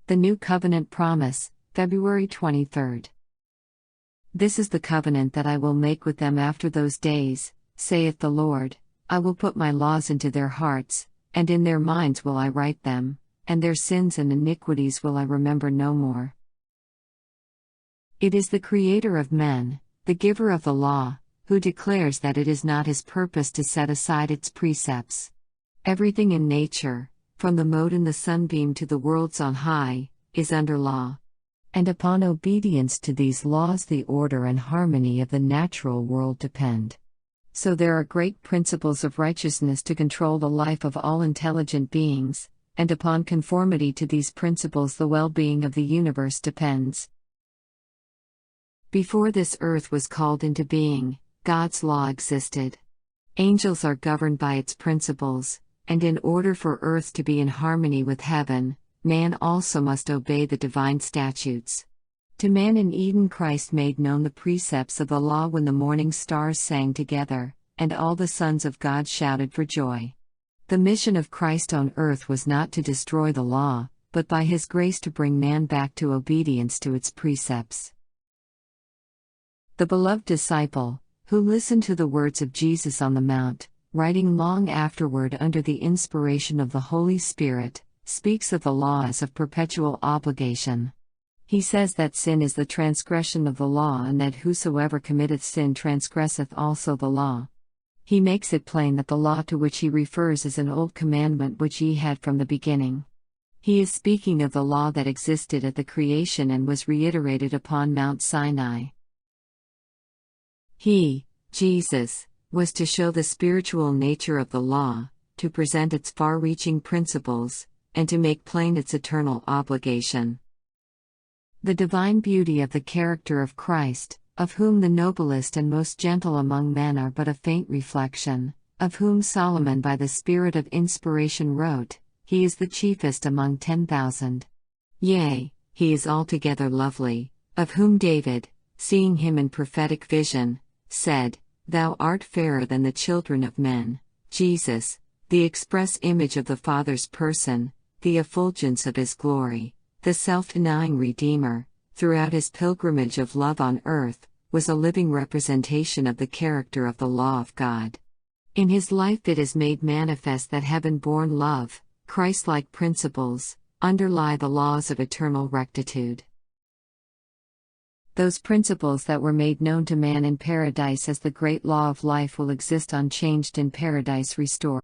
The New Covenant Promise, February 23. This is the covenant that I will make with them after those days, saith the Lord. I will put my laws into their hearts, and in their minds will I write them, and their sins and iniquities will I remember no more. It is the Creator of men, the giver of the law, who declares that it is not his purpose to set aside its precepts. Everything in nature, from the mote in the sunbeam to the worlds on high, is under law. And upon obedience to these laws the order and harmony of the natural world depend. So there are great principles of righteousness to control the life of all intelligent beings, and upon conformity to these principles the well-being of the universe depends. Before this earth was called into being, God's law existed. Angels are governed by its principles, and in order for earth to be in harmony with heaven, man also must obey the divine statutes. To man in Eden Christ made known the precepts of the law when the morning stars sang together, and all the sons of God shouted for joy. The mission of Christ on earth was not to destroy the law, but by his grace to bring man back to obedience to its precepts. The beloved disciple, who listened to the words of Jesus on the Mount, writing long afterward under the inspiration of the Holy Spirit, speaks of the law as of perpetual obligation. He says that sin is the transgression of the law and that whosoever committeth sin transgresseth also the law. He makes it plain that the law to which he refers is an old commandment which ye had from the beginning. He is speaking of the law that existed at the creation and was reiterated upon Mount Sinai. He, Jesus, was to show the spiritual nature of the law, to present its far-reaching principles, and to make plain its eternal obligation. The divine beauty of the character of Christ, of whom the noblest and most gentle among men are but a faint reflection, of whom Solomon by the spirit of inspiration wrote, he is the chiefest among 10,000. Yea, he is altogether lovely, of whom David, seeing him in prophetic vision, said, Thou art fairer than the children of men. Jesus, the express image of the Father's person, the effulgence of his glory, the self-denying Redeemer, throughout his pilgrimage of love on earth, was a living representation of the character of the law of God. In his life it is made manifest that heaven-born love, Christ-like principles, underlie the laws of eternal rectitude. Those principles that were made known to man in paradise as the great law of life will exist unchanged in paradise restored.